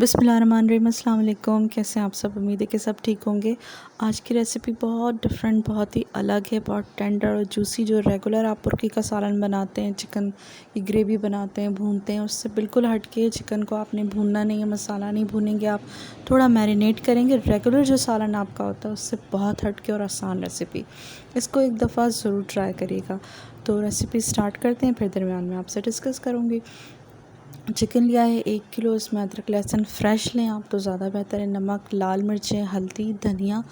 बिस्मिल्लाहिर्रहमानिर्रहीम। अस्सलाम वालेकुम। कैसे हैं आप सब? उम्मीद है कि सब ठीक होंगे। आज की रेसिपी बहुत डिफरेंट, बहुत ही अलग है, बहुत टेंडर और जूसी। जो रेगुलर आप तुर्की का सालन बनाते हैं, चिकन की ग्रेवी बनाते हैं, भूनते हैं, उससे बिल्कुल हट के चिकन को आपने भूनना नहीं है, मसाला नहीं भूनेंगे आप, थोड़ा मैरिनेट करेंगे। रेगुलर जो सालन आपका होता है उससे बहुत हट के और आसान रेसिपी। इसको एक दफ़ा ज़रूर ट्राई करिएगा। तो रेसिपी स्टार्ट करते हैं, फिर दरमियान में आपसे डिस्कस करूँगी। चिकन लिया है 1 किलो। इसमें अदरक लहसुन फ्रेश लें आप तो ज़्यादा बेहतर है। नमक, लाल मिर्चें, हल्दी, धनिया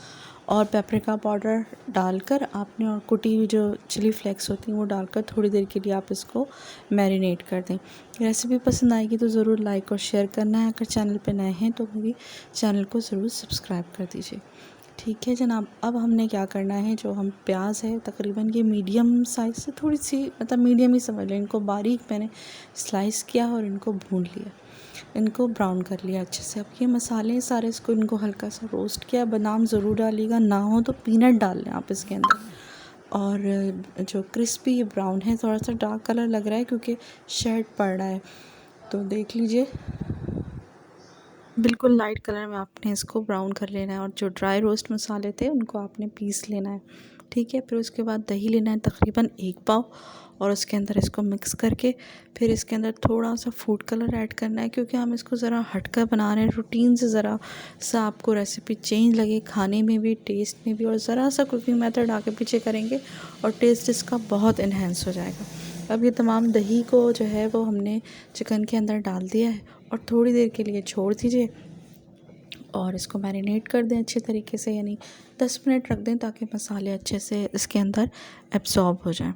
और पेपरिका पाउडर डालकर आपने, और कुटी हुई जो चिली फ्लेक्स होती हैं वो डालकर थोड़ी देर के लिए आप इसको मैरिनेट कर दें। रेसिपी पसंद आएगी तो ज़रूर लाइक और शेयर करना है। अगर चैनल पे नए हैं तो मेरी चैनल को ज़रूर सब्सक्राइब कर दीजिए। ठीक है जनाब। अब हमने क्या करना है, जो हम प्याज है तकरीबन ये मीडियम साइज़ से, थोड़ी सी मतलब मीडियम ही समझ लें, इनको बारीक मैंने स्लाइस किया और इनको भून लिया, इनको ब्राउन कर लिया अच्छे से। अब ये मसाले सारे, इसको इनको हल्का सा रोस्ट किया। बादाम ज़रूर डालिएगा, ना हो तो पीनट डाल लें आप इसके अंदर। और जो क्रिस्पी ये ब्राउन है, थोड़ा सा डार्क कलर लग रहा है क्योंकि शेड पड़ रहा है, तो देख लीजिए बिल्कुल लाइट कलर में आपने इसको ब्राउन कर लेना है। और जो ड्राई रोस्ट मसाले थे उनको आपने पीस लेना है। ठीक है। फिर उसके बाद दही लेना है तकरीबन 1 पाव, और उसके अंदर इसको मिक्स करके फिर इसके अंदर थोड़ा सा फूड कलर ऐड करना है, क्योंकि हम इसको ज़रा हटकर बना रहे हैं, रूटीन से ज़रा सा आपको रेसिपी चेंज लगे, खाने में भी, टेस्ट में भी, और ज़रा सा कुकिंग मेथड आगे पीछे करेंगे और टेस्ट इसका बहुत इन्हेंस हो जाएगा। अब ये तमाम दही को जो है वो हमने चिकन के अंदर डाल दिया है और थोड़ी देर के लिए छोड़ दीजिए और इसको मैरिनेट कर दें अच्छे तरीके से, यानी 10 मिनट रख दें ताकि मसाले अच्छे से इसके अंदर एब्ज़ॉर्ब हो जाएं।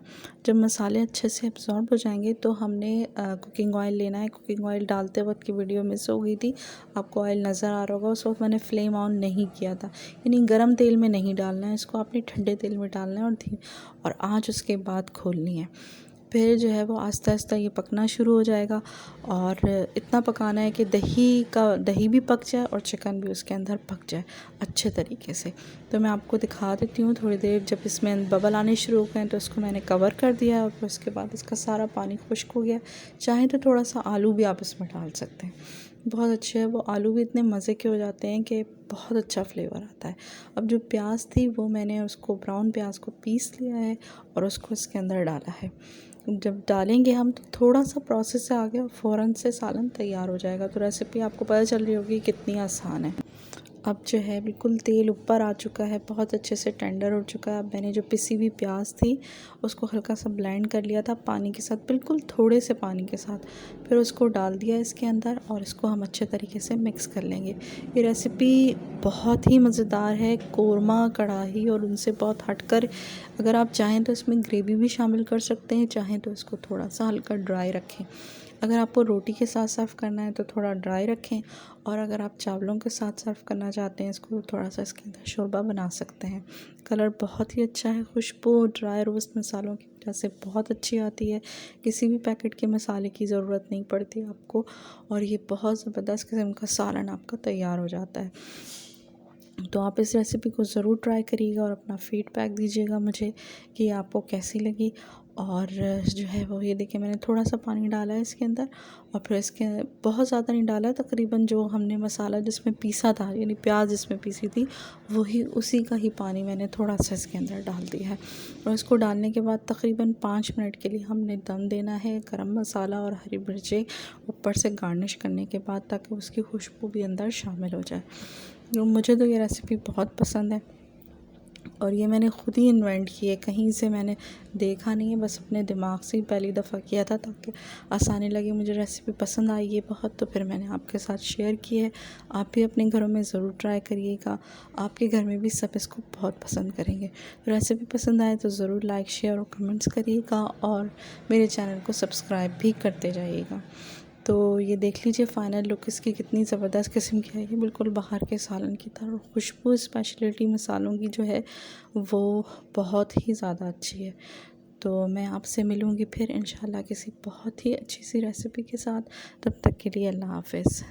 जब मसाले अच्छे से एब्ज़ॉर्ब हो जाएंगे तो हमने कुकिंग ऑयल लेना है। कुकिंग ऑयल डालते वक्त की वीडियो मिस हो गई थी, आपको ऑयल नज़र आ रहा होगा, उस वक्त मैंने फ्लेम ऑन नहीं किया था। यानी गर्म तेल में नहीं डालना है इसको, आपने ठंडे तेल में डालना है और आँच उसके बाद खोलनी है। फिर जो है वो आस्ता आस्ता ये पकना शुरू हो जाएगा, और इतना पकाना है कि दही भी पक जाए और चिकन भी उसके अंदर पक जाए अच्छे तरीके से। तो मैं आपको दिखा देती हूँ थोड़ी देर। जब इसमें बबल आने शुरू हो गए तो इसको मैंने कवर कर दिया है, और फिर उसके बाद इसका सारा पानी खुश्क हो गया। चाहे तो थोड़ा सा आलू भी आप इसमें डाल सकते हैं, बहुत अच्छे है। वो आलू भी इतने मज़े के हो जाते हैं कि बहुत अच्छा फ्लेवर आता है। अब जो प्याज थी वो मैंने उसको, ब्राउन प्याज को पीस लिया है और उसको इसके अंदर डाला है। जब डालेंगे हम तो थोड़ा सा प्रोसेस से आगे फ़ौरन से सालन तैयार हो जाएगा। तो रेसिपी आपको पता चल रही होगी कितनी आसान है। अब जो है बिल्कुल तेल ऊपर आ चुका है, बहुत अच्छे से टेंडर हो चुका है। अब मैंने जो पिसी हुई प्याज थी उसको हल्का सा ब्लेंड कर लिया था पानी के साथ, बिल्कुल थोड़े से पानी के साथ, फिर उसको डाल दिया इसके अंदर और इसको हम अच्छे तरीके से मिक्स कर लेंगे। ये रेसिपी बहुत ही मज़ेदार है। कोरमा, कढ़ाई और उनसे बहुत हटकर, अगर आप चाहें तो इसमें ग्रेवी भी शामिल कर सकते हैं, चाहें तो इसको थोड़ा सा हल्का ड्राई रखें। अगर आपको रोटी के साथ सर्व करना है तो थोड़ा ड्राई रखें, और अगर आप चावलों के साथ सर्व करना चाहते हैं इसको तो थोड़ा सा इसके अंदर शोरबा बना सकते हैं। कलर बहुत ही अच्छा है, खुशबू ड्राई रोस्ट मसालों की वजह से बहुत अच्छी आती है। किसी भी पैकेट के मसाले की ज़रूरत नहीं पड़ती आपको, और ये बहुत ज़बरदस्त किस्म का सालन आपका तैयार हो जाता है। तो आप इस रेसिपी को ज़रूर ट्राई करिएगा और अपना फ़ीडबैक दीजिएगा मुझे कि आपको कैसी लगी। और जो है वो ये देखिए मैंने थोड़ा सा पानी डाला है इसके अंदर, और फिर इसके बहुत ज़्यादा नहीं डाला है, तकरीबन जो हमने मसाला जिसमें पीसा था, यानी प्याज जिसमें पीसी थी, वही उसी का ही पानी मैंने थोड़ा सा इसके अंदर डाल दिया है। और इसको डालने के बाद तकरीबन 5 मिनट के लिए हमने दम देना है, गरम मसाला और हरी मिर्चें ऊपर से गार्निश करने के बाद, ताकि उसकी खुशबू भी अंदर शामिल हो जाए। मुझे तो ये रेसिपी बहुत पसंद है, और ये मैंने ख़ुद ही इन्वेंट की है, कहीं से मैंने देखा नहीं है, बस अपने दिमाग से ही पहली दफ़ा किया था ताकि आसानी लगे। मुझे रेसिपी पसंद आई है बहुत, तो फिर मैंने आपके साथ शेयर की है। आप भी अपने घरों में ज़रूर ट्राई करिएगा, आपके घर में भी सब इसको बहुत पसंद करेंगे। रेसिपी पसंद आए तो ज़रूर लाइक, शेयर और कमेंट्स करिएगा, और मेरे चैनल को सब्सक्राइब भी करते जाइएगा। तो ये देख लीजिए फ़ाइनल लुक इसकी कितनी ज़बरदस्त किस्म की है। ये बिल्कुल बाहर के सालन की तरह। खुशबू स्पेशलिटी मसालों की जो है वो बहुत ही ज़्यादा अच्छी है। तो मैं आपसे मिलूँगी फिर इंशाल्लाह किसी बहुत ही अच्छी सी रेसिपी के साथ। तब तक के लिए अल्लाह हाफ़िज़।